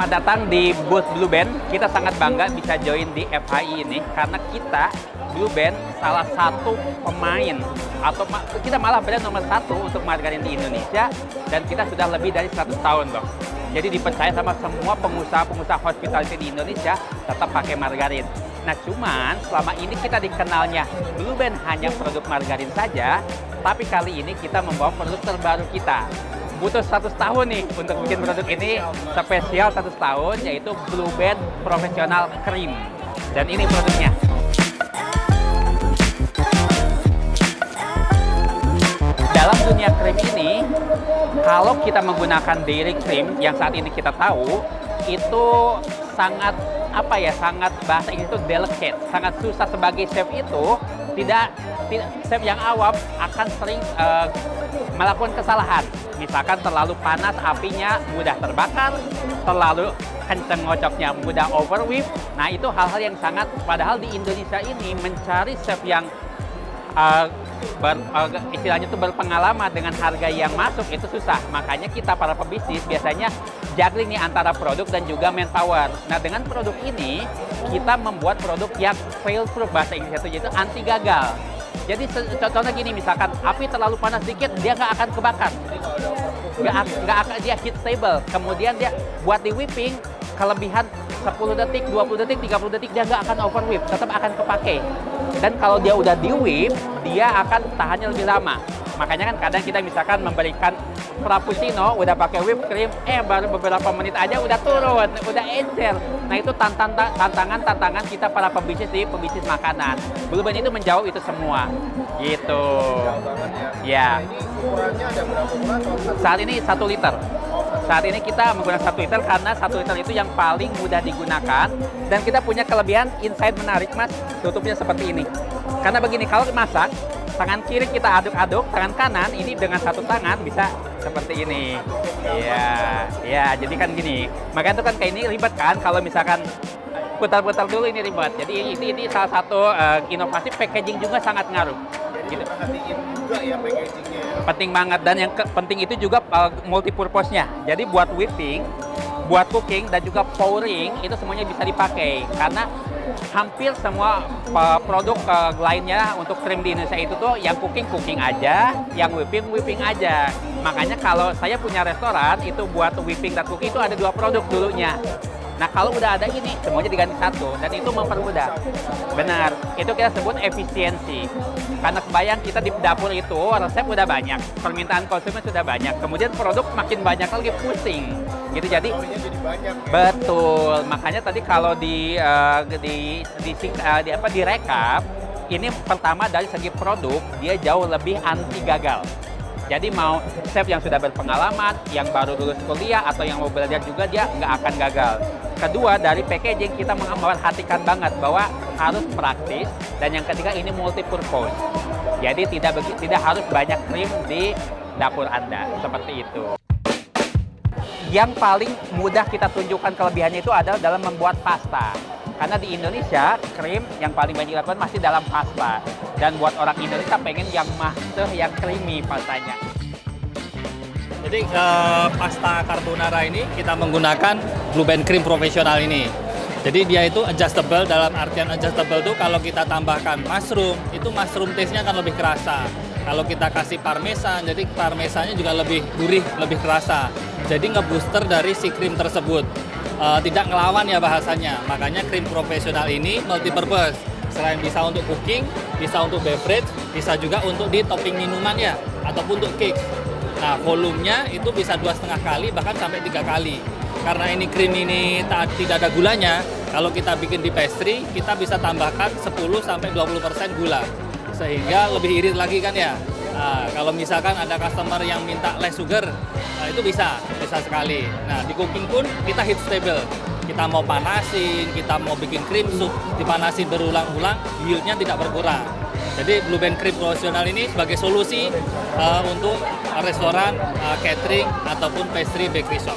Selamat datang di booth Blue Band. Kita sangat bangga bisa join di FHI ini karena kita Blue Band salah satu pemain atau kita malah brand nomor 1 untuk margarin di Indonesia dan kita sudah lebih dari 100 tahun loh. Jadi dipercaya sama semua pengusaha-pengusaha hospitality di Indonesia tetap pakai margarin. Nah cuman selama ini kita dikenalnya Blue Band hanya produk margarin saja, tapi kali ini kita membawa produk terbaru kita. Butuh 100 tahun nih untuk bikin produk ini spesial 100 tahun, yaitu Blue Band Professional Cream. Dan ini produknya. Dalam dunia krim ini, kalau kita menggunakan dairy cream yang saat ini kita tahu, itu sangat sangat bahasa Inggris itu delicate, sangat susah. Sebagai chef itu tidak chef yang awam akan sering melakukan kesalahan. Misalkan terlalu panas apinya mudah terbakar, terlalu kenceng ngocoknya mudah overwhip. Nah itu hal-hal yang sangat, padahal di Indonesia ini mencari chef yang istilahnya itu berpengalaman dengan harga yang masuk itu susah. Makanya kita para pebisnis biasanya juggling nih antara produk dan juga manpower. Nah dengan produk ini kita membuat produk yang fail proof, bahasa Inggrisnya itu anti gagal. Jadi contohnya gini, misalkan api terlalu panas sedikit dia nggak akan kebakar, nggak akan, dia heat stable. Kemudian dia buat di whipping kelebihan 10 detik, 20 detik, 30 detik dia nggak akan overwhip, tetap akan kepake. Dan kalau dia udah di whip, dia akan tahannya lebih lama. Makanya kan kadang kita misalkan memberikan frappuccino udah pakai whipped cream, baru beberapa menit aja udah turun, udah encer. Nah itu tantangan kita para pebisnis makanan. Blue Band itu menjawab itu semua, gitu. Ya. Ini ukurannya ada berapa bulan? Saat ini 1 liter. Saat ini kita menggunakan 1 liter karena 1 liter itu yang paling mudah digunakan. Dan kita punya kelebihan insight menarik, Mas. Tutupnya seperti ini. Karena begini, kalau masak, tangan kiri kita aduk-aduk, tangan kanan ini dengan satu tangan bisa seperti ini. Iya, jadi kan gini. Makanya itu kan kayak ini ribet kan, kalau misalkan putar-putar dulu ini ribet. Jadi ini salah satu inovasi packaging juga sangat ngaruh. Jadi perhatiin juga ya packagingnya. Penting banget, dan yang penting itu juga multipurpose-nya. Jadi buat whipping, buat cooking, dan juga pouring itu semuanya bisa dipakai. Karena hampir semua produk lainnya untuk krim di Indonesia itu tuh yang cooking aja, yang whipping aja. Makanya kalau saya punya restoran itu buat whipping dan cooking itu ada 2 produk dulunya. Nah kalau udah ada ini semuanya diganti 1 dan itu mempermudah. Benar, itu kita sebut efisiensi. Karena kebayang kita di dapur itu resep udah banyak, permintaan konsumen sudah banyak, kemudian produk makin banyak lagi, pusing. Gitu jadi banyak. Betul. Makanya tadi kalau direkap, ini pertama dari segi produk dia jauh lebih anti gagal. Jadi mau chef yang sudah berpengalaman, yang baru lulus kuliah atau yang mau belajar juga dia nggak akan gagal. Kedua, dari packaging kita memperhatikan banget bahwa harus praktis, dan yang ketiga ini multipurpose. Jadi tidak harus banyak krim di dapur Anda, seperti itu. Yang paling mudah kita tunjukkan kelebihannya itu adalah dalam membuat pasta. Karena di Indonesia, krim yang paling banyak dilakukan masih dalam pasta. Dan buat orang Indonesia pengen yang master, yang creamy pastanya. Jadi pasta carbonara ini kita menggunakan Blue Band Cream Professional ini. Jadi dia itu adjustable, dalam artian adjustable itu kalau kita tambahkan mushroom, itu mushroom taste-nya akan lebih kerasa. Kalau kita kasih parmesan, jadi parmesannya juga lebih gurih, lebih kerasa. Jadi ngebooster dari si krim tersebut. Tidak ngelawan ya bahasanya. Makanya krim profesional ini multipurpose. Selain bisa untuk cooking, bisa untuk beverage, bisa juga untuk di topping minuman ya, ataupun untuk cake. Nah, volumenya itu bisa 2,5 kali bahkan sampai 3 kali. Karena ini krim ini tidak ada gulanya, kalau kita bikin di pastry, kita bisa tambahkan 10-20% gula. Sehingga lebih irit lagi kan ya. Nah, kalau misalkan ada customer yang minta less sugar, nah itu bisa sekali. Nah, di cooking pun kita heat stable. Kita mau panasin, kita mau bikin cream soup, dipanasin berulang-ulang, yieldnya tidak berkurang. Jadi Blue Band Cream Professional ini sebagai solusi untuk restoran, catering, ataupun pastry bakery shop.